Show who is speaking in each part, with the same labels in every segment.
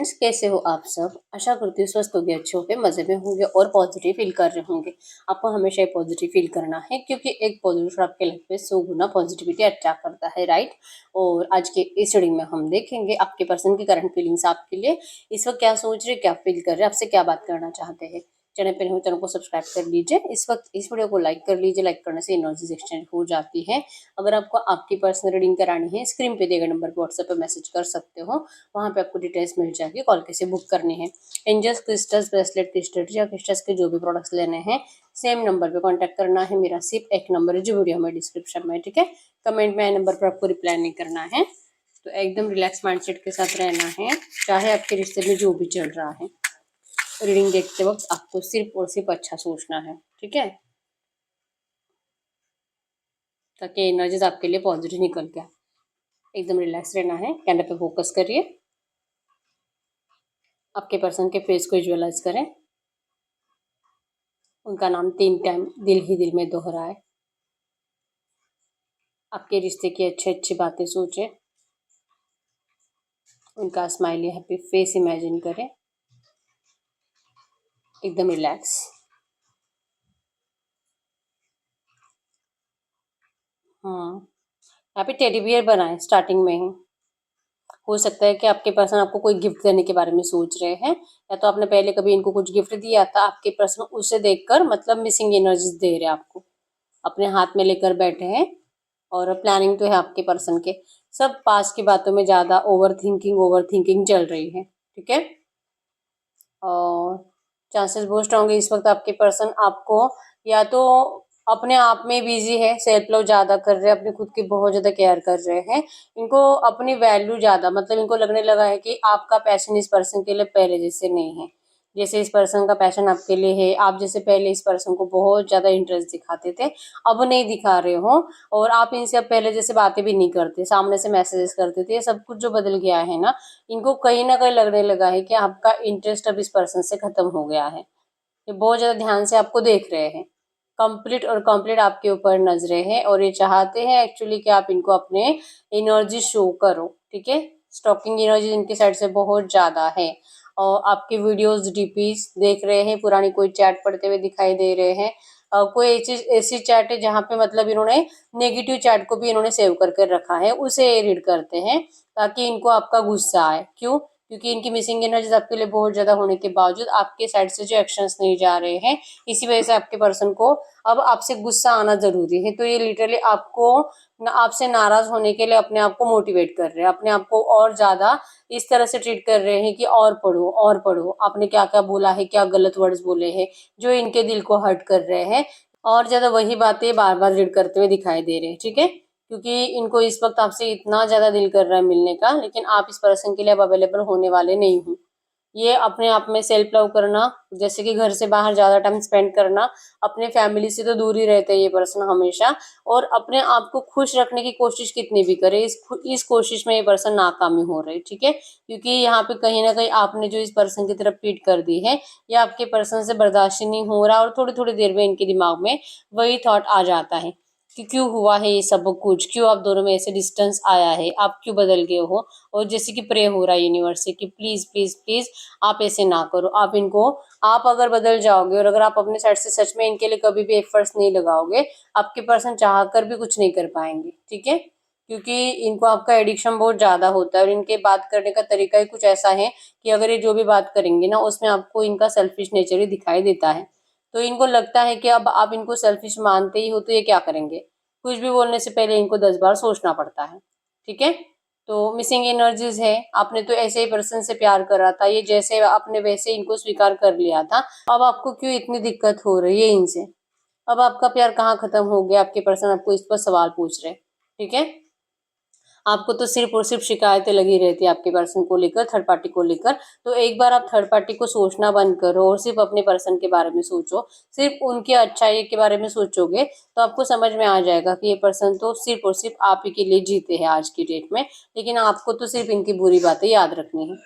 Speaker 1: Friends, कैसे हो आप सब। आशा करती हूँ स्वस्थ होंगे, अच्छे होंगे, मजे में होंगे और पॉजिटिव फील कर रहे होंगे। आपको हमेशा पॉजिटिव फील करना है क्योंकि एक पॉजिटिव आपके लाइफ में 100 गुना पॉजिटिविटी अट्रैक्ट करता है, राइट। और आज के इस रीडिंग में हम देखेंगे आपके पर्सन की करंट फीलिंग्स आपके लिए इस वक्त क्या सोच रहे, क्या फील कर रहे, आपसे क्या बात करना चाहते हैं। चैनल पर हो चैनल को सब्सक्राइब कर लीजिए। इस वक्त इस वीडियो को लाइक कर लीजिए। लाइक करने से एनर्जीज एक्सचेंज हो जाती है। अगर आपको आपकी पर्सनल रीडिंग करानी है, स्क्रीन पे दिए गए नंबर पर व्हाट्सएप पर मैसेज कर सकते हो। वहाँ पे आपको डिटेल्स मिल जाएगी, कॉल कैसे बुक करनी है। एंजल्स क्रिस्टल्स, ब्रेसलेट, क्रिस्टल या क्रिस्टल्स के जो भी प्रोडक्ट्स लेने हैं सेम नंबर पे कांटेक्ट करना है। मेरा सिर्फ एक नंबर है जो वीडियो में डिस्क्रिप्शन में, ठीक है। कमेंट में नंबर पर आपको रिप्लाई नहीं करना है। तो एकदम रिलैक्स माइंडसेट के साथ रहना है, चाहे आपके रिश्ते में जो भी चल रहा है। रीडिंग देखते वक्त आपको सिर्फ और सिर्फ अच्छा सोचना है, ठीक है, ताकि एनर्जीज आपके लिए पॉजिटिव निकल के आए। एकदम रिलैक्स रहना है। कैंडल पे फोकस करिए। आपके पर्सन के फेस को विजुअलाइज करें। उनका नाम 3 टाइम दिल ही दिल में दोहराए। आपके रिश्ते की अच्छी अच्छी बातें सोचें। उनका स्माइली हैप्पी फेस इमेजिन करें। एकदम रिलैक्स। यहाँ पे टेडी बियर बनाए स्टार्टिंग में ही। हो सकता है कि आपके पर्सन आपको कोई गिफ्ट देने के बारे में सोच रहे हैं, या तो आपने पहले कभी इनको कुछ गिफ्ट दिया था। आपके पर्सन उसे देखकर मतलब मिसिंग एनर्जीज दे रहे हैं आपको, अपने हाथ में लेकर बैठे हैं। और प्लानिंग तो है आपके पर्सन के। सब पास्ट की बातों में ज्यादा ओवर थिंकिंग चल रही है, ठीक है। और चांसेस बहुत स्ट्रांग है इस वक्त आपके पर्सन आपको या तो अपने आप में बिजी है, सेल्फ लव ज्यादा कर रहे हैं, अपनी खुद की बहुत ज्यादा केयर कर रहे हैं। इनको अपनी वैल्यू ज्यादा, मतलब इनको लगने लगा है कि आपका पैशन इस पर्सन के लिए पहले जैसे नहीं है। जैसे इस पर्सन का पैशन आपके लिए है, आप जैसे पहले इस पर्सन को बहुत ज्यादा इंटरेस्ट दिखाते थे, अब नहीं दिखा रहे हो। और आप इनसे अब पहले जैसे बातें भी नहीं करते, सामने से मैसेजेस करते थे। ये सब कुछ जो बदल गया है इनको कहीं ना कहीं लगने लगा है कि आपका इंटरेस्ट अब इस पर्सन से खत्म हो गया है। ये बहुत ज्यादा ध्यान से आपको देख रहे हैं। कंप्लीट आपके ऊपर नजरे हैं और ये चाहते हैं एक्चुअली कि आप इनको अपने एनर्जी शो करो, ठीक है। स्टॉकिंग एनर्जी इनकी साइड से बहुत ज्यादा है। और आपके वीडियोस डीपीज देख रहे हैं, पुरानी कोई चैट पढ़ते हुए दिखाई दे रहे हैं। कोई ऐसी चैट है जहाँ पे मतलब इन्होंने नेगेटिव चैट को भी इन्होंने सेव करके रखा है, उसे रीड करते हैं ताकि इनको आपका गुस्सा आए। क्यों? क्योंकि इनकी मिसिंग एनर्जीज आपके लिए बहुत ज्यादा होने के बावजूद आपके साइड से जो एक्शंस नहीं जा रहे हैं, इसी वजह से आपके पर्सन को अब आपसे गुस्सा आना जरूरी है। तो ये लिटरली आपको आपसे नाराज होने के लिए अपने आप को मोटिवेट कर रहे हैं, अपने आप को और ज्यादा इस तरह से ट्रीट कर रहे हैं कि और पढ़ो और पढ़ो, आपने क्या क्या बोला है, क्या गलत वर्ड्स बोले हैं जो इनके दिल को हर्ट कर रहे हैं। और ज्यादा वही बातें बार बार रीड करते हुए दिखाई दे रहे हैं, ठीक है। क्योंकि इनको इस वक्त आपसे इतना ज्यादा दिल कर रहा है मिलने का, लेकिन आप इस पर्सन के लिए अब अवेलेबल होने वाले नहीं हो। ये अपने आप में सेल्फ लव करना, जैसे कि घर से बाहर ज्यादा टाइम स्पेंड करना, अपने फैमिली से तो दूर ही रहते हैं ये पर्सन हमेशा। और अपने आप को खुश रखने की कोशिश कितनी भी करे, इस कोशिश में ये पर्सन नाकामी हो रहे, ठीक है। क्योंकि यहाँ पे कहीं ना कहीं आपने जो इस पर्सन की तरफ पीठ कर दी है, या आपके पर्सन से बर्दाश्त नहीं हो रहा। और थोड़ी थोड़ी देर में इनके दिमाग में वही थॉट आ जाता है कि क्यों हुआ है ये सब कुछ, क्यों आप दोनों में ऐसे डिस्टेंस आया है, आप क्यों बदल गए हो। और जैसे कि प्रे हो रहा है यूनिवर्स से कि प्लीज प्लीज प्लीज आप ऐसे ना करो। आप इनको, आप अगर बदल जाओगे और अगर आप अपने साइड से सच में इनके लिए कभी भी एफर्ट्स नहीं लगाओगे, आपके पर्सन चाह कर भी कुछ नहीं कर पाएंगे, ठीक है। क्योंकि इनको आपका एडिक्शन बहुत ज्यादा होता है और इनके बात करने का तरीका ही कुछ ऐसा है कि अगर ये जो भी बात करेंगे उसमें आपको इनका सेल्फिश नेचर ही दिखाई देता है। तो इनको लगता है कि अब आप इनको सेल्फिश मानते ही हो तो ये क्या करेंगे, कुछ भी बोलने से पहले इनको 10 बार सोचना पड़ता है, ठीक है। तो मिसिंग एनर्जीज है। आपने तो ऐसे ही पर्सन से प्यार करा था, ये जैसे आपने वैसे इनको स्वीकार कर लिया था। अब आपको क्यों इतनी दिक्कत हो रही है इनसे, अब आपका प्यार कहाँ खत्म हो गया। आपके पर्सन आपको इस पर सवाल पूछ रहे, ठीक है। आपको तो सिर्फ और सिर्फ शिकायतें लगी रहती है आपके पर्सन को लेकर, थर्ड पार्टी को लेकर। तो एक बार आप थर्ड पार्टी को सोचना बंद करो और सिर्फ अपने पर्सन के बारे में सोचो। सिर्फ उनकी अच्छाई के बारे में सोचोगे तो आपको समझ में आ जाएगा कि ये पर्सन तो सिर्फ और सिर्फ आप ही के लिए जीते हैं आज की डेट में। लेकिन आपको तो सिर्फ इनकी बुरी बातें याद रखनी है।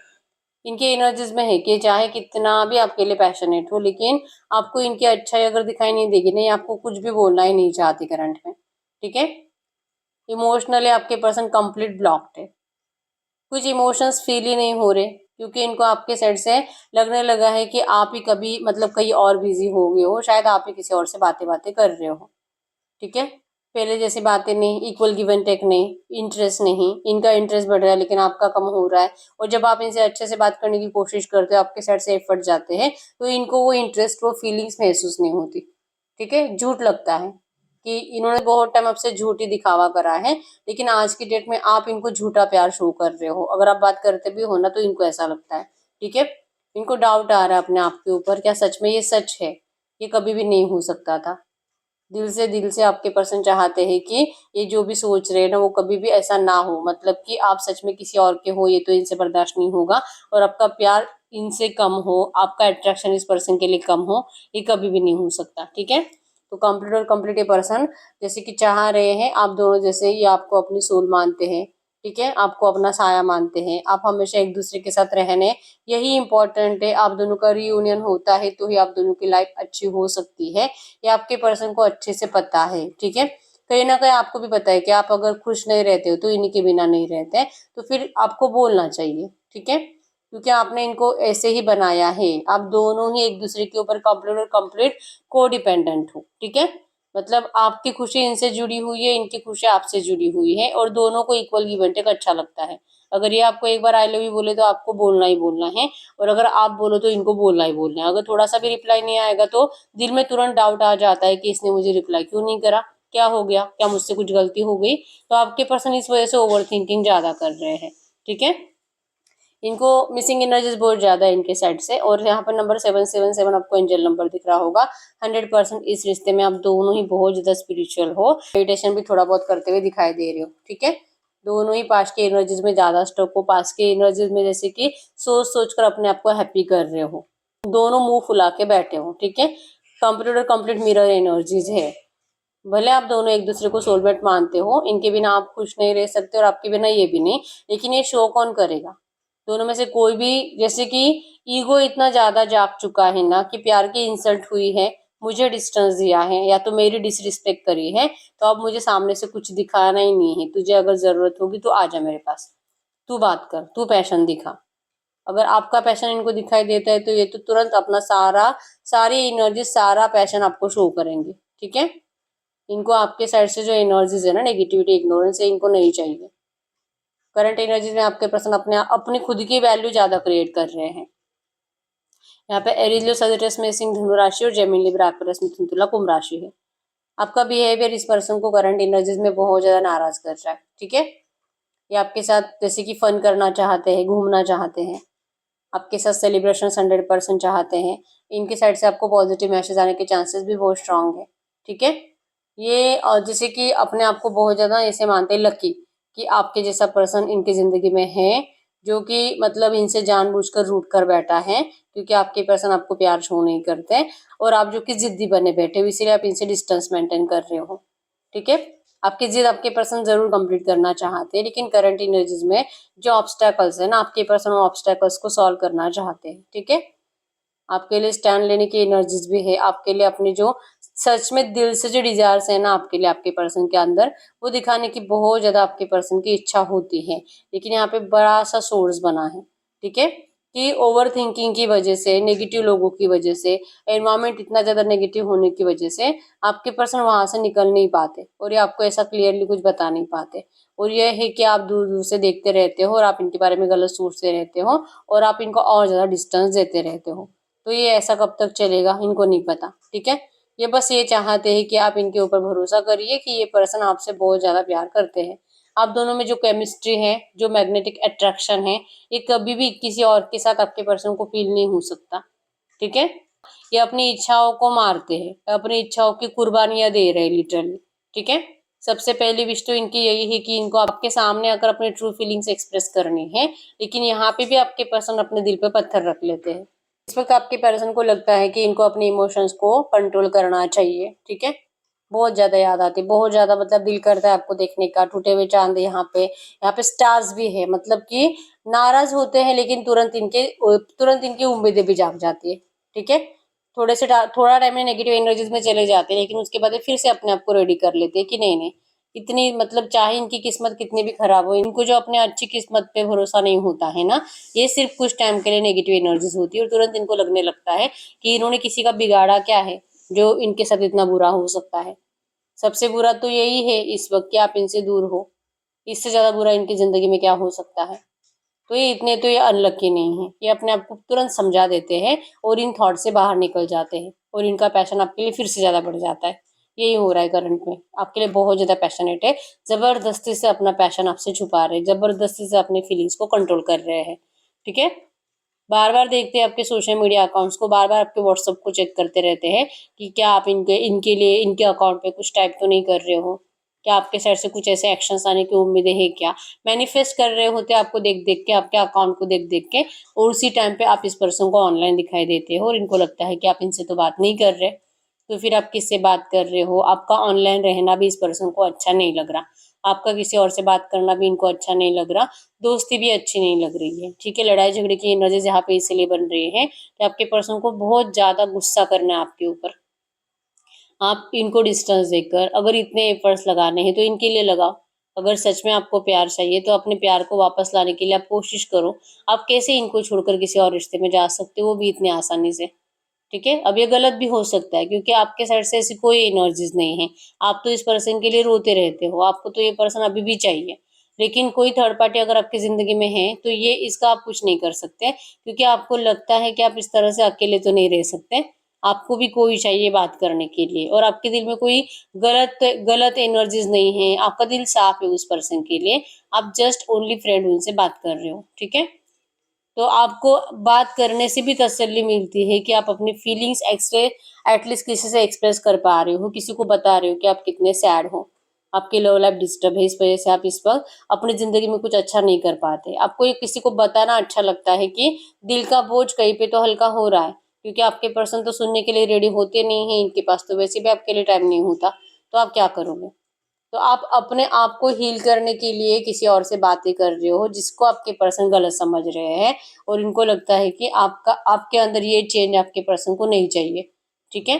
Speaker 1: इनके एनर्जीज में है कि चाहे कितना भी आपके लिए पैशनेट हो, लेकिन आपको इनकी अच्छाई अगर दिखाई नहीं देगी, नहीं आपको कुछ भी बोलना ही नहीं चाहती करंट में, ठीक है। इमोशनली आपके पर्सन कंप्लीट ब्लॉक्ड है, कुछ इमोशंस फील ही नहीं हो रहे। क्योंकि इनको आपके साइड से लगने लगा है कि आप ही कभी मतलब कहीं और बिजी हो गए हो, शायद आप ही किसी और से बातें बातें कर रहे हो। ठीक है, पहले जैसी बातें नहीं, इक्वल गिव एंड टेक नहीं, इंटरेस्ट नहीं, इनका इंटरेस्ट बढ़ रहा है लेकिन आपका कम हो रहा है। और जब आप इनसे अच्छे से बात करने की कोशिश करते हो, आपके साइड से एफर्ट जाते हैं, तो इनको वो इंटरेस्ट, वो फीलिंग्स महसूस नहीं होती। ठीक है, झूठ लगता है कि इन्होंने बहुत टाइम आपसे झूठी दिखावा करा है, लेकिन आज की डेट में आप इनको झूठा प्यार शो कर रहे हो। अगर आप बात करते भी हो ना, तो इनको ऐसा लगता है। ठीक है, इनको डाउट आ रहा है अपने आप के ऊपर, क्या सच में ये सच है? ये कभी भी नहीं हो सकता था। दिल से आपके पर्सन चाहते हैं कि ये जो भी सोच रहे हैं ना, वो कभी भी ऐसा ना हो, मतलब कि आप सच में किसी और के हो, ये तो इनसे बर्दाश्त नहीं होगा। और आपका प्यार इनसे कम हो, आपका अट्रैक्शन इस पर्सन के लिए कम हो, ये कभी भी नहीं हो सकता। ठीक है, तो कंप्लीट और कंप्लीट ये पर्सन जैसे कि चाह रहे हैं आप दोनों, जैसे ये आपको अपनी सोल मानते हैं। ठीक है, आपको अपना साया मानते हैं, आप हमेशा एक दूसरे के साथ रहने, यही इंपॉर्टेंट है। आप दोनों का रियूनियन होता है तो ही आप दोनों की लाइफ अच्छी हो सकती है, ये आपके पर्सन को अच्छे से पता है। ठीक है, कहीं ना कहीं आपको भी पता है कि आप अगर खुश नहीं रहते हो तो इन्हीं के बिना नहीं रहते, तो फिर आपको बोलना चाहिए। ठीक है, क्योंकि आपने इनको ऐसे ही बनाया है, आप दोनों ही एक दूसरे के ऊपर कंप्लीट और कंप्लीट को डिपेंडेंट हो। ठीक है, मतलब आपकी खुशी इनसे जुड़ी हुई है, इनकी खुशी आपसे जुड़ी हुई है, और दोनों को इक्वल गिव एंड टेक अच्छा लगता है। अगर ये आपको एक बार आई लव यू बोले तो आपको बोलना ही बोलना है, और अगर आप बोलो तो इनको बोलना ही बोलना है। अगर थोड़ा सा भी रिप्लाई नहीं आएगा तो दिल में तुरंत डाउट आ जाता है कि इसने मुझे रिप्लाई क्यों नहीं करा, क्या हो गया, क्या मुझसे कुछ गलती हो गई? तो आपके पर्सन इस वजह से ओवर थिंकिंग ज्यादा कर रहे हैं। ठीक है, इनको मिसिंग एनर्जीज बहुत ज्यादा है इनके साइड से। और यहाँ पर नंबर 777 आपको एंजल नंबर दिख रहा होगा। 100% इस रिश्ते में आप दोनों ही बहुत ज्यादा स्पिरिचुअल हो, मेडिटेशन भी थोड़ा बहुत करते हुए दिखाई दे रहे हो। ठीक है, दोनों ही पास के एनर्जीज में ज्यादा स्टक हो, पास के एनर्जीज में जैसे कि सोच सोच कर अपने आप को हैप्पी कर रहे हो, दोनों मुंह फुला के बैठे हो। ठीक है, कंप्लीट और कंप्लीट मिरर एनर्जीज है। भले आप दोनों एक दूसरे को सोलमेट मानते हो, इनके बिना आप खुश नहीं रह सकते और आपके बिना ये भी नहीं, लेकिन ये शो कौन करेगा? दोनों में से कोई भी, जैसे कि ईगो इतना ज्यादा जाग चुका है ना कि प्यार की इंसल्ट हुई है, मुझे डिस्टेंस दिया है या तो मेरी डिसरिस्पेक्ट करी है, तो अब मुझे सामने से कुछ दिखाना ही नहीं है। तुझे अगर जरूरत होगी तो आ जा मेरे पास, तू बात कर, तू पैशन दिखा। अगर आपका पैशन इनको दिखाई देता है तो ये तो तुरंत अपना सारी एनर्जी, सारा पैशन आपको शो करेंगे। ठीक है, इनको आपके साइड से जो एनर्जीज है ना, नेगेटिविटी, इग्नोरेंस है, इनको नहीं चाहिए। करंट एनर्जीज में आपके पर्सन अपनी खुद की वैल्यू ज्यादा क्रिएट कर रहे हैं। यहाँ पे एरीज, लियो, सजिटेरियस में सिंह धनु राशि और जेमिनी, लिब्रा, एक्वेरियस, मिथुन, तुला, कुंभ राशि है। आपका बिहेवियर इस पर्सन को करंट एनर्जीज में बहुत ज्यादा नाराज कर रहा है। ठीक है, ये आपके साथ जैसे कि फन करना चाहते हैं, घूमना चाहते हैं, आपके साथ सेलिब्रेशन 100% चाहते हैं। इनके साइड से आपको पॉजिटिव मैसेज आने के चांसेस भी बहुत स्ट्रांग है। ठीक है, ये जैसे कि अपने आप को बहुत ज्यादा ऐसे मानते हैं लकी, कि आपके जैसा पर्सन इनकी जिंदगी में है, जो कि मतलब इनसे जानबूझकर रूठ कर बैठा है, क्योंकि आपके पर्सन आपको प्यार शो नहीं करते, और आप जो कि जिद्दी बने बैठे हो, इसीलिए आप इनसे डिस्टेंस मेंटेन कर रहे हो। ठीक है, आपकी जिद आपके पर्सन जरूर कंप्लीट करना चाहते हैं, लेकिन करंट एनर्जीज में जो ऑब्स्टेकल्स है ना, आपके पर्सन ऑब्स्टेकल्स को सॉल्व करना चाहते हैं। ठीक है, आपके लिए स्टैंड लेने की एनर्जीज भी है, आपके लिए अपनी जो सच में दिल से जो डिजायर्स है ना आपके लिए, आपके पर्सन के अंदर, वो दिखाने की बहुत ज्यादा आपके पर्सन की इच्छा होती है, लेकिन यहाँ पे बड़ा सा सोर्स बना है। ठीक है, कि ओवर थिंकिंग की वजह से, नेगेटिव लोगों की वजह से, एनवायरमेंट इतना ज्यादा नेगेटिव होने की वजह से आपके पर्सन वहां से निकल नहीं पाते, और ये आपको ऐसा क्लियरली कुछ बता नहीं पाते। और ये है कि आप दूर दूर से देखते रहते हो, और आप इनके बारे में गलत सोचते रहते हो, और आप इनको और ज्यादा डिस्टेंस देते रहते हो। तो ये ऐसा कब तक चलेगा, इनको नहीं पता। ठीक है, ये बस ये चाहते हैं कि आप इनके ऊपर भरोसा करिए कि ये पर्सन आपसे बहुत ज्यादा प्यार करते हैं। आप दोनों में जो केमिस्ट्री है, जो मैग्नेटिक अट्रैक्शन है, ये कभी भी किसी और के साथ आपके पर्सन को फील नहीं हो सकता। ठीक है, ये अपनी इच्छाओं को मारते हैं, अपनी इच्छाओं की कुर्बानियां दे रहे हैं लिटरली। ठीक है, सबसे पहली विश तो इनकी यही है कि इनको आपके सामने आकर अपने ट्रू फीलिंग्स एक्सप्रेस करनी है, लेकिन यहाँ पे भी आपके पर्सन अपने दिल पे पत्थर रख लेते हैं। इस वक्त आपके पर्सन को लगता है कि इनको अपने इमोशंस को कंट्रोल करना चाहिए। ठीक है, बहुत ज्यादा याद आती है, बहुत ज्यादा, मतलब दिल करता है आपको देखने का, टूटे हुए चांद यहाँ पे स्टार्स भी है, मतलब कि नाराज होते हैं लेकिन तुरंत इनकी उम्मीदें भी जाग जाती है। ठीक है, थोड़ा टाइम में नेगेटिव एनर्जीज में चले जाते हैं, लेकिन उसके बाद ये फिर से अपने आप को रेडी कर लेते हैं कि नहीं नहीं, इतनी मतलब चाहे इनकी किस्मत कितनी भी खराब हो, इनको जो अपने अच्छी किस्मत पे भरोसा नहीं होता है ना, ये सिर्फ कुछ टाइम के लिए नेगेटिव एनर्जीज होती है और तुरंत इनको लगने लगता है कि इन्होंने किसी का बिगाड़ा क्या है जो इनके साथ इतना बुरा हो सकता है। सबसे बुरा तो यही है इस वक्त कि आप इनसे दूर हो, इससे ज्यादा बुरा इनकी जिंदगी में क्या हो सकता है। तो ये अनलकी नहीं है, ये अपने आप को तुरंत समझा देते हैं और इन थॉट से बाहर निकल जाते हैं और इनका पैशन आपके लिए फिर से ज्यादा बढ़ जाता है। यही हो रहा है करंट में, आपके लिए बहुत ज्यादा पैशनेट है, जबरदस्ती से अपना पैशन आपसे छुपा रहे हैं, जबरदस्ती से अपने फीलिंग्स को कंट्रोल कर रहे हैं। ठीक है, बार बार देखते हैं आपके सोशल मीडिया अकाउंट्स को, बार बार आपके व्हाट्सएप को चेक करते रहते हैं कि क्या आप इनके इनके लिए इनके अकाउंट पे कुछ टाइप तो नहीं कर रहे हो, क्या आपके साइड से कुछ ऐसे एक्शंस आने की उम्मीदें हैं क्या, मैनिफेस्ट कर रहे होते आपको देख देख के, आपके अकाउंट को देख देख के, और उसी टाइम पे आप इस पर्सन को ऑनलाइन दिखाई देते हो और इनको लगता है कि आप इनसे तो बात नहीं कर रहे, तो फिर आप किससे बात कर रहे हो। आपका ऑनलाइन रहना भी इस पर्सन को अच्छा नहीं लग रहा, आपका किसी और से बात करना भी इनको अच्छा नहीं लग रहा, दोस्ती भी अच्छी नहीं लग रही है। ठीक है, लड़ाई झगड़े की एनर्जी यहाँ पे इसलिए बन रही है कि आपके पर्सन को बहुत ज्यादा गुस्सा करना है आपके ऊपर। आप इनको डिस्टेंस देकर अगर इतने एफर्ट्स लगाने हैं तो इनके लिए लगाओ। अगर सच में आपको प्यार चाहिए तो अपने प्यार को वापस लाने के लिए आप कोशिश करो। आप कैसे इनको छोड़कर किसी और रिश्ते में जा सकते हो, वो भी इतने आसानी से। ठीक है, अब ये गलत भी हो सकता है क्योंकि आपके साइड से ऐसी कोई एनर्जीज नहीं है। आप तो इस पर्सन के लिए रोते रहते हो, आपको तो ये पर्सन अभी भी चाहिए, लेकिन कोई थर्ड पार्टी अगर आपकी जिंदगी में है तो ये इसका आप कुछ नहीं कर सकते क्योंकि आपको लगता है कि आप इस तरह से अकेले तो नहीं रह सकते। आपको भी कोई चाहिए बात करने के लिए और आपके दिल में कोई गलत गलत एनर्जीज नहीं है, आपका दिल साफ है उस पर्सन के लिए। आप जस्ट ओनली फ्रेंड उनसे बात कर रहे हो। ठीक है, तो आपको बात करने से भी तसल्ली मिलती है कि आप अपनी फीलिंग्स एटलीस्ट किसी से एक्सप्रेस कर पा रहे हो, किसी को बता रहे हो कि आप कितने सैड हो, आपकी लव लाइफ डिस्टर्ब है, इस वजह से आप इस वक्त अपनी जिंदगी में कुछ अच्छा नहीं कर पाते। आपको ये किसी को बताना अच्छा लगता है कि दिल का बोझ कहीं पे तो हल्का हो रहा है, क्योंकि आपके पर्सन तो सुनने के लिए रेडी होते नहीं है, इनके पास तो वैसे भी आपके लिए टाइम नहीं होता, तो आप क्या करोगे। तो आप अपने आप को हील करने के लिए किसी और से बातें कर रहे हो जिसको आपके पर्सन गलत समझ रहे हैं और इनको लगता है कि आपके अंदर ये चेंज आपके पर्सन को नहीं चाहिए। ठीक है,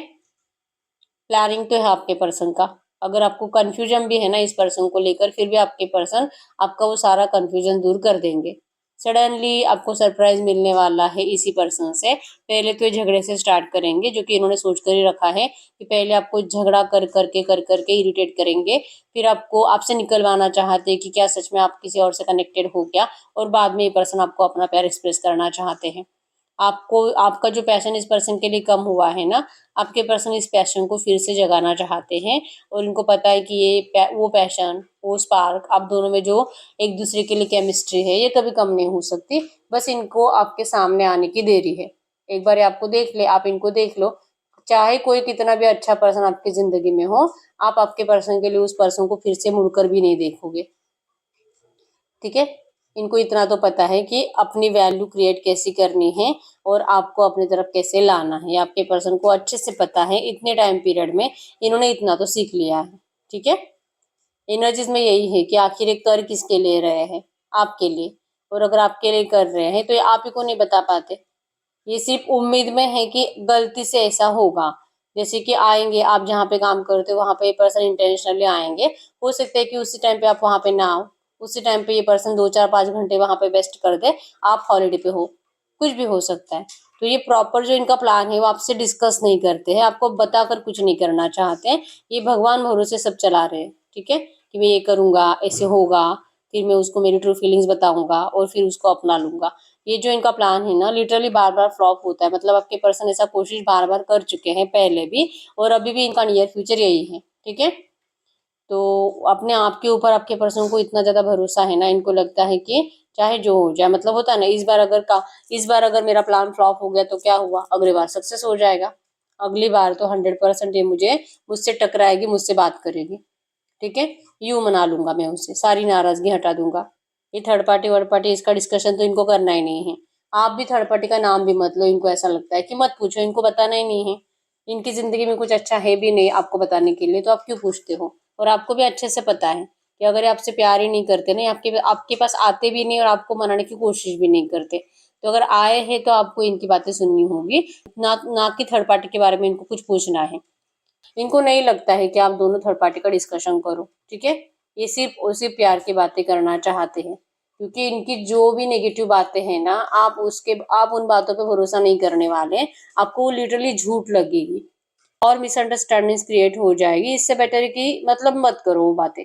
Speaker 1: प्लानिंग तो है आपके पर्सन का। अगर आपको कंफ्यूजन भी है ना इस पर्सन को लेकर, फिर भी आपके पर्सन आपका वो सारा कंफ्यूजन दूर कर देंगे। सडनली आपको सरप्राइज मिलने वाला है इसी पर्सन से। पहले तो ये झगड़े से स्टार्ट करेंगे, जो कि इन्होंने सोच कर ही रखा है कि पहले आपको झगड़ा कर करके इरिटेट करेंगे, फिर आपको आपसे निकलवाना चाहते हैं कि क्या सच में आप किसी और से कनेक्टेड हो क्या, और बाद में ये पर्सन आपको अपना प्यार एक्सप्रेस करना चाहते हैं। आपको आपका जो पैशन इस पर्सन के लिए कम हुआ है ना, आपके पर्सन इस पैशन को फिर से जगाना चाहते हैं और इनको पता है कि वो पैशन, वो स्पार्क, आप दोनों में जो एक दूसरे के लिए केमिस्ट्री है, ये कभी कम नहीं हो सकती। बस इनको आपके सामने आने की देरी है। एक बार ये आपको देख ले, आप इनको देख लो, चाहे कोई कितना भी अच्छा पर्सन आपकी जिंदगी में हो, आप आपके पर्सन के लिए उस पर्सन को फिर से मुड़कर भी नहीं देखोगे। ठीक है, इनको इतना तो पता है कि अपनी वैल्यू क्रिएट कैसे करनी है और आपको अपनी तरफ कैसे लाना है, आपके पर्सन को अच्छे से पता है। इतने टाइम पीरियड में इन्होंने इतना तो सीख लिया है। ठीक है, एनर्जीज में यही है कि आखिर ये कर किसके लिए रहे हैं, आपके लिए। और अगर आपके लिए कर रहे हैं तो ये आप ही को नहीं बता पाते, ये सिर्फ उम्मीद में है कि गलती से ऐसा होगा। जैसे कि आएंगे, आप जहाँ पे काम करते हो वहां पे ये पर्सन इंटेंशनली आएंगे, हो सकता है कि उसी टाइम पे आप वहां पे ना आओ, उसी टाइम पे ये पर्सन 2 4 5 घंटे वहां पे वेस्ट कर दे, आप हॉलीडे पे हो, कुछ भी हो सकता है। तो ये प्रॉपर जो इनका प्लान है वो आपसे डिस्कस नहीं करते हैं, आपको बताकर कुछ नहीं करना चाहते हैं, ये भगवान भरोसे सब चला रहे हैं। ठीक है, कि मैं ये करूंगा, ऐसे होगा, फिर मैं उसको मेरी ट्रू फीलिंग्स बताऊंगा और फिर उसको अपना लूंगा। ये जो इनका प्लान है ना, लिटरली बार बार फ्लॉप होता है। मतलब आपके पर्सन ऐसा कोशिश बार बार कर चुके हैं पहले भी, और अभी भी इनका नियर फ्यूचर यही है। ठीक है, तो अपने आप के ऊपर आपके पर्सन को इतना ज्यादा भरोसा है ना, इनको लगता है कि चाहे जो हो जाए, मतलब होता है ना, इस बार अगर मेरा प्लान फ्लॉप हो गया तो क्या हुआ, अगली बार सक्सेस हो जाएगा, अगली बार तो 100% ये मुझसे टकराएगी, मुझसे बात करेगी। ठीक है, यूं मना लूंगा मैं उसे, सारी नाराजगी हटा दूंगा। ये थर्ड पार्टी वर्ड पार्टी इसका डिस्कशन तो इनको करना ही नहीं है। आप भी थर्ड पार्टी का नाम भी मत लो, इनको ऐसा लगता है कि मत पूछो, इनको बताना ही नहीं है। इनकी जिंदगी में कुछ अच्छा है भी नहीं आपको बताने के लिए, तो आप क्यों पूछते हो। और आपको भी अच्छे से पता है कि अगर ये आपसे प्यार ही नहीं करते, नहीं आपके आपके पास आते भी नहीं और आपको मनाने की कोशिश भी नहीं करते, तो अगर आए हैं तो आपको इनकी बातें सुननी होगी, ना ना कि थर्ड पार्टी के बारे में इनको कुछ पूछना है। इनको नहीं लगता है कि आप दोनों थर्ड पार्टी का डिस्कशन करो, ठीक है। ये सिर्फ और सिर्फ प्यार की बातें करना चाहते हैं, क्योंकि इनकी जो भी नेगेटिव बातें हैं ना, आप उन बातों पे भरोसा नहीं करने वाले, आपको लिटरली झूठ लगेगी और मिसअंडरस्टैंडिंग्स क्रिएट हो जाएगी। इससे बेटर है कि मतलब मत करो वो बातें।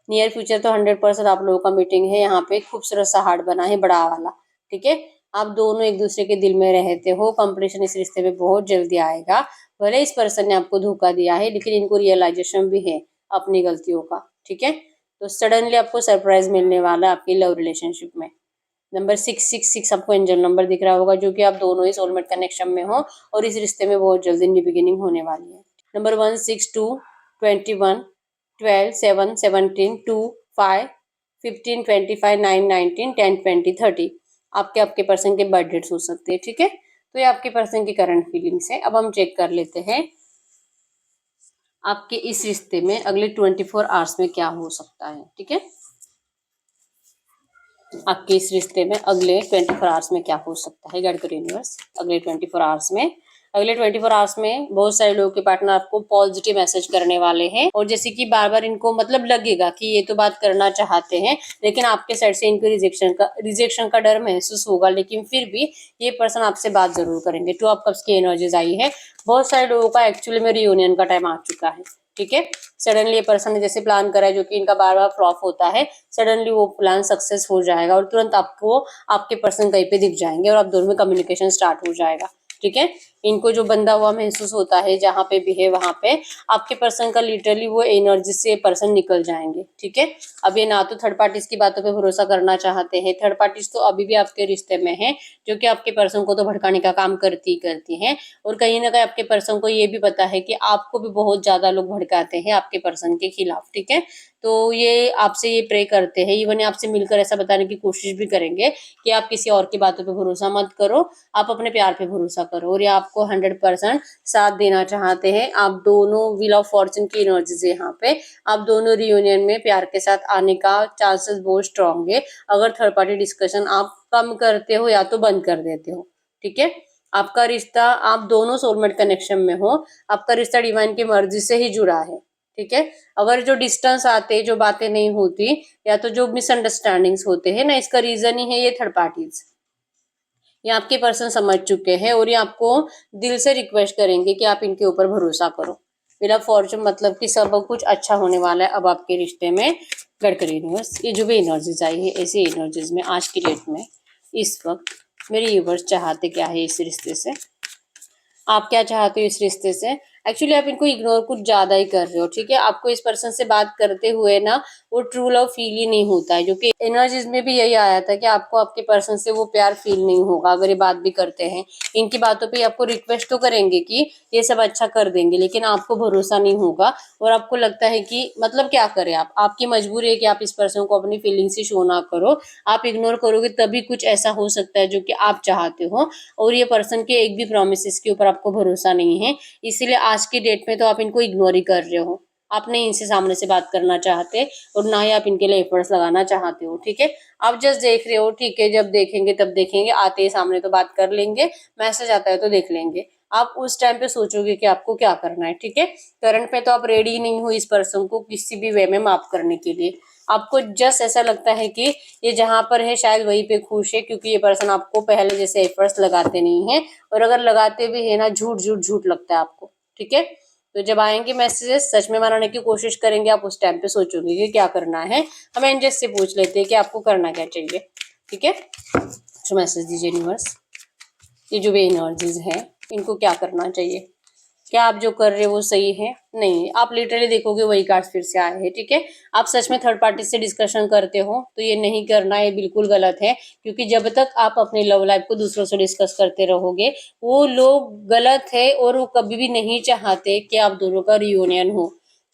Speaker 1: नियर फ्यूचर तो 100% आप लोगों का मीटिंग है, यहाँ पे खूबसूरत सा हार्ट बना है बड़ा वाला, ठीक है। आप दोनों एक दूसरे के दिल में रहते हो, कंपटीशन इस रिश्ते में बहुत जल्दी आएगा। भले इस पर्सन ने आपको धोखा दिया है, लेकिन इनको रियलाइजेशन भी है अपनी गलतियों का, ठीक है। तो सडनली आपको सरप्राइज मिलने वाला है आपकी लव रिलेशनशिप में। नंबर 666 आपको एंजल नंबर दिख रहा होगा, जो कि आप दोनों ही सोलमेट कनेक्शन में हो और इस रिश्ते में बहुत जल्दी न्यू बिगिनिंग होने वाली है। नंबर 162 21 12 7 17 2 5 15 25 9 19 10 20 30 आपके पर्सन के बर्थ डेट्स हो सकते हैं, ठीक है। तो ये आपके पर्सन की करंट फीलिंग्स है। अब हम चेक कर लेते हैं आपके इस रिश्ते में अगले 24 आवर्स में क्या हो सकता है, ठीक है। आपके इस रिश्ते में अगले 24 आवर्स में क्या हो सकता है, गाइड करो यूनिवर्स। अगले 24 आवर्स में बहुत सारे लोगों के पार्टनर आपको पॉजिटिव मैसेज करने वाले हैं, और जैसे कि बार बार इनको मतलब लगेगा कि ये तो बात करना चाहते हैं, लेकिन आपके साइड से इनको रिजेक्शन का डर महसूस होगा, लेकिन फिर भी ये पर्सन आपसे बात जरूर करेंगे। 2 ऑफ कप्स की एनर्जीज आई है। बहुत सारे लोगों का एक्चुअली में रियूनियन का टाइम आ चुका है, ठीक है। सडनली ये पर्सन ने जैसे प्लान करा है, जो कि इनका बार बार फ्लॉप होता है, सडनली वो प्लान सक्सेस हो जाएगा और तुरंत आपको आपके पर्सन कहीं पे दिख जाएंगे और आप दोनों में कम्युनिकेशन स्टार्ट हो जाएगा, ठीक है। इनको जो बंधा हुआ महसूस होता है जहाँ पे भी है वहां पे आपके पर्सन का लिटरली वो एनर्जी से पर्सन निकल जाएंगे, ठीक है। अब ये ना तो थर्ड पार्टीज की बातों पे भरोसा करना चाहते हैं, थर्ड पार्टीज तो अभी भी आपके रिश्ते में है, जो कि आपके पर्सन को तो भड़काने का काम करती हैं, और कहीं ना कहीं आपके पर्सन को ये भी पता है कि आपको भी बहुत ज्यादा लोग भड़काते हैं आपके पर्सन के खिलाफ, ठीक है। तो ये आपसे ये प्रे करते हैं, इवन आपसे मिलकर ऐसा बताने की कोशिश भी करेंगे कि आप किसी और की बातों पे भरोसा मत करो, आप अपने प्यार पे भरोसा करो, और ये आपको 100% साथ देना चाहते हैं। आप दोनों व्हील ऑफ फॉर्चून की एनर्जी है यहाँ पे, आप दोनों रियूनियन में प्यार के साथ आने का चांसेस बहुत स्ट्रांग है, अगर थर्ड पार्टी डिस्कशन आप कम करते हो या तो बंद कर देते हो, ठीक है। आपका रिश्ता, आप दोनों सोलमेट कनेक्शन में हो, आपका रिश्ता डिवाइन की मर्जी से ही जुड़ा है, ठीक है। अगर जो डिस्टेंस आते, जो बातें नहीं होती, या तो जो मिसअंडरस्टैंडिंग्स होते हैं ना, इसका रीजन ही है ये थर्ड पार्टीज। ये आपके पर्सन समझ चुके हैं और ये आपको दिल से रिक्वेस्ट करेंगे कि आप इनके ऊपर भरोसा करो। मेरा फॉर्चून मतलब कि सब कुछ अच्छा होने वाला है अब आपके रिश्ते में। गडकरी यूनिवर्स, ये जो भी एनर्जीज आई है, ऐसी एनर्जीज में आज की डेट में इस वक्त मेरे यूनिवर्स चाहते क्या है इस रिश्ते से, आप क्या चाहते हो इस रिश्ते से। एक्चुअली आप इनको इग्नोर कुछ ज्यादा ही कर रहे हो, ठीक है। आपको इस पर्सन से बात करते हुए ना वो ट्रू लव फील ही नहीं होता है, जो कि एनर्जीज में भी यही आया था कि आपको आपके पर्सन से वो प्यार फील नहीं होगा अगर ये बात भी करते हैं। इनकी बातों पे आपको रिक्वेस्ट तो करेंगे कि ये सब अच्छा कर देंगे, लेकिन आपको भरोसा नहीं होगा और आपको लगता है कि मतलब क्या करें आप, आपकी मजबूरी है कि आप इस पर्सन को अपनी फीलिंग्स ही शो ना करो। आप इग्नोर करोगे तभी कुछ ऐसा हो सकता है जो कि आप चाहते हो, और ये पर्सन के एक भी प्रोमिस के ऊपर आपको भरोसा नहीं है, इसीलिए आज की डेट में तो आप इनको इग्नोर ही कर रहे हो। आप नहीं इनसे सामने से बात करना चाहते और ना ही आप इनके लिए एफर्ट्स लगाना चाहते हो, ठीक है। आप जस्ट देख रहे हो, ठीक है, जब देखेंगे तब देखेंगे, आते ही सामने तो बात कर लेंगे, मैसेज आता है तो देख लेंगे। आप उस टाइम पे सोचोगे कि आपको क्या करना है, ठीक है। करंट में तो आप रेडी नहीं हो इस पर्सन को किसी भी वे में माफ करने के लिए। आपको जस्ट ऐसा लगता है कि ये जहां पर है शायद वहीं पे खुश है, क्योंकि ये पर्सन आपको पहले जैसे एफर्ट्स लगाते नहीं है, और अगर लगाते भी है ना, झूठ झूठ झूठ लगता है आपको, ठीक है। तो जब आएंगे मैसेजेस सच में मनाने की कोशिश करेंगे, आप उस टाइम पे सोचोगे कि क्या करना है। हम एंजल से पूछ लेते हैं कि आपको करना क्या चाहिए, ठीक है। तो मैसेज दीजिए यूनिवर्स, ये जो भी एनर्जीज है इनको क्या करना चाहिए, क्या आप जो कर रहे हो वो सही है। नहीं, आप लिटरली देखोगे वही कार्ड फिर से आए हैं, ठीक है। आप सच में थर्ड पार्टी से डिस्कशन करते हो तो ये नहीं करना, ये बिल्कुल गलत है, क्योंकि जब तक आप अपनी लव लाइफ को दूसरों से डिस्कस करते रहोगे वो लोग गलत है, और वो कभी भी नहीं चाहते कि आप दोनों का रियूनियन हो।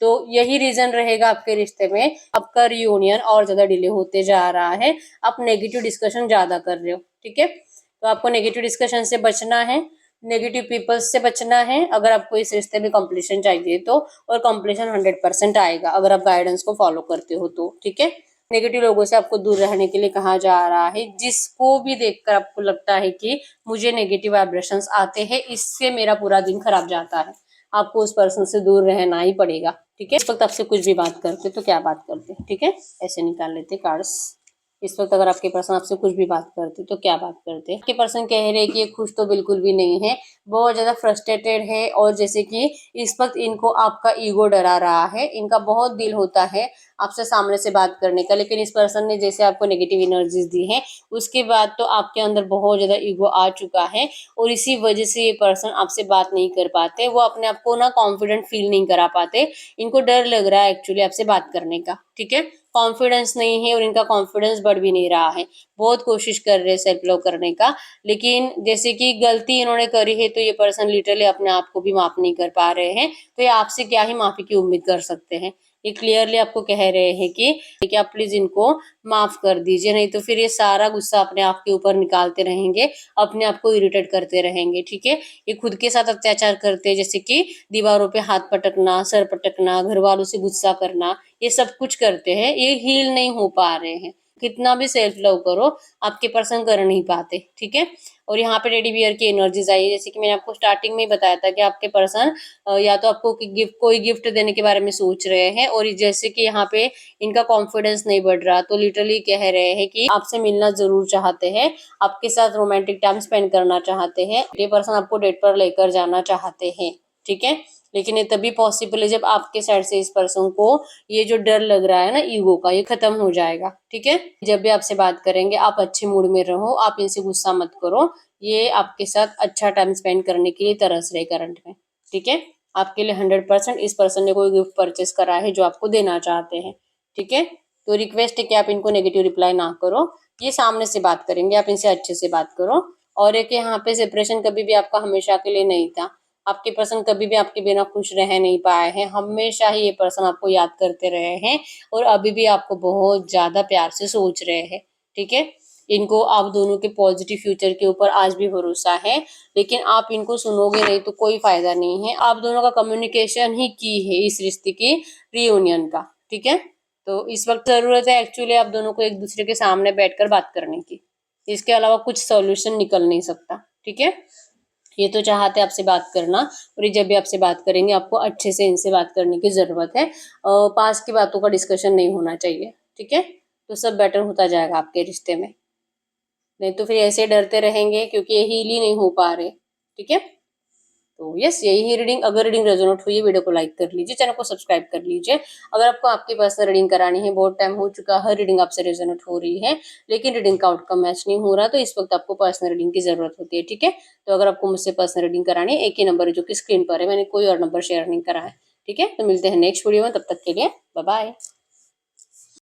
Speaker 1: तो यही रीजन रहेगा आपके रिश्ते में आपका रियूनियन और ज्यादा डिले होते जा रहा है। आप नेगेटिव डिस्कशन ज्यादा कर रहे हो, ठीक है। तो आपको नेगेटिव डिस्कशन से बचना है, नेगेटिव पीपल्स से बचना है, अगर आपको इस रिश्ते में कंप्लीशन चाहिए तो। और कंप्लीशन 100% आएगा अगर आप गाइडेंस को फॉलो करते हो तो, ठीक है। नेगेटिव लोगों से आपको दूर रहने के लिए कहा जा रहा है। जिसको भी देखकर आपको लगता है कि मुझे नेगेटिव वाइब्रेशंस आते हैं, इससे मेरा पूरा दिन खराब जाता है, आपको उस पर्सन से दूर रहना ही पड़ेगा। ठीक है, इस वक्त आपसे कुछ भी बात करते तो क्या बात करते? ठीक है, ऐसे निकाल लेते कार्ड्स। इस वक्त अगर आपके पर्सन आपसे कुछ भी बात करते तो क्या बात करते? आपके पर्सन कह रहे हैं कि ये खुश तो बिल्कुल भी नहीं है, बहुत ज्यादा फ्रस्ट्रेटेड है, और जैसे कि इस वक्त इनको आपका ईगो डरा रहा है। इनका बहुत दिल होता है आपसे सामने से बात करने का, लेकिन इस पर्सन ने जैसे आपको नेगेटिव एनर्जीज दी है, उसके बाद तो आपके अंदर बहुत ज्यादा ईगो आ चुका है, और इसी वजह से ये पर्सन आपसे बात नहीं कर पाते। वो अपने आप को ना कॉन्फिडेंट फील नहीं करा पाते। इनको डर लग रहा है एक्चुअली आपसे बात करने का। ठीक है, कॉन्फिडेंस नहीं है, और इनका कॉन्फिडेंस बढ़ भी नहीं रहा है। बहुत कोशिश कर रहे हैं सेल्फ लव करने का, लेकिन जैसे कि गलती इन्होंने करी है तो ये पर्सन लिटरली अपने आप को भी माफ नहीं कर पा रहे हैं। तो ये आपसे क्या ही माफी की उम्मीद कर सकते हैं? ये क्लियरली आपको कह रहे हैं कि आप प्लीज इनको माफ कर दीजिए, नहीं तो फिर ये सारा गुस्सा अपने आप के ऊपर निकालते रहेंगे, अपने आप को इरिटेट करते रहेंगे। ठीक है, ये खुद के साथ अत्याचार करते हैं, जैसे कि दीवारों पे हाथ पटकना, सर पटकना, घर वालों से गुस्सा करना, ये सब कुछ करते हैं। ये हील नहीं हो पा रहे हैं, कितना भी सेल्फ लव करो आपके पर्सन कर नहीं पाते। ठीक है, और यहाँ पे टेडी बियर की एनर्जीज आई है, जैसे कि मैंने आपको स्टार्टिंग में ही बताया था कि आपके पर्सन या तो आपको कोई गिफ्ट देने के बारे में सोच रहे हैं, और जैसे कि यहाँ पे इनका कॉन्फिडेंस नहीं बढ़ रहा, तो लिटरली कह रहे हैं कि आपसे मिलना जरूर चाहते हैं, आपके साथ रोमांटिक टाइम स्पेंड करना चाहते हैं, ये पर्सन आपको डेट पर लेकर जाना चाहते हैं। ठीक है, लेकिन ये तभी पॉसिबल है जब आपके साइड से इस पर्सन को ये जो डर लग रहा है ना ईगो का, ये खत्म हो जाएगा। ठीक है, जब भी आपसे बात करेंगे आप अच्छे मूड में रहो, आप इनसे गुस्सा मत करो। ये आपके साथ अच्छा टाइम स्पेंड करने के लिए तरस रहे करंट में। ठीक है, आपके लिए 100% इस पर्सन ने कोई गिफ्ट परचेस करा है जो आपको देना चाहते हैं। ठीक है, तो रिक्वेस्ट है कि आप इनको नेगेटिव रिप्लाई ना करो, ये सामने से बात करेंगे, आप इनसे अच्छे से बात करो। और एक यहाँ पे सेपरेशन कभी भी आपका हमेशा के लिए नहीं था। आपके पर्सन कभी भी आपके बिना खुश रह नहीं पाए हैं, हमेशा ही ये पर्सन आपको याद करते रहे हैं, और अभी भी आपको बहुत ज्यादा प्यार से सोच रहे हैं। ठीक है, इनको आप दोनों के पॉजिटिव फ्यूचर के ऊपर आज भी भरोसा है, लेकिन आप इनको सुनोगे नहीं तो कोई फायदा नहीं है। आप दोनों का कम्युनिकेशन ही की है इस रिश्ते की रियूनियन का। ठीक है, तो इस वक्त जरूरत है एक्चुअली आप दोनों को एक दूसरे के सामने बैठकर बात करने की, इसके अलावा कुछ सॉल्यूशन निकल नहीं सकता। ठीक है, ये तो चाहते आपसे बात करना, और ये जब भी आपसे बात करेंगे आपको अच्छे से इनसे बात करने की जरूरत है। पास की बातों का डिस्कशन नहीं होना चाहिए। ठीक है, तो सब बेटर होता जाएगा आपके रिश्ते में, नहीं तो फिर ऐसे डरते रहेंगे क्योंकि ये हील ही नहीं हो पा रहे। ठीक है, तो यस, यही रीडिंग, अगर रीडिंग रेजोनेट हुई है वीडियो को लाइक कर लीजिए, चैनल को सब्सक्राइब कर लीजिए। अगर आपको आपकी पर्सनल रीडिंग करानी है, बहुत टाइम हो चुका है रीडिंग आपसे रेजोनेट हो रही है लेकिन रीडिंग का आउटकम मैच नहीं हो रहा, तो इस वक्त आपको पर्सनल रीडिंग की जरूरत होती है। ठीक है, तो अगर आपको मुझसे पर्सनल रीडिंग करानी है, एक ही नंबर है जो कि स्क्रीन पर है, मैंने कोई और नंबर शेयर नहीं करा है। ठीक है, तो मिलते हैं नेक्स्ट वीडियो में, तब तक के लिए बाय बाय।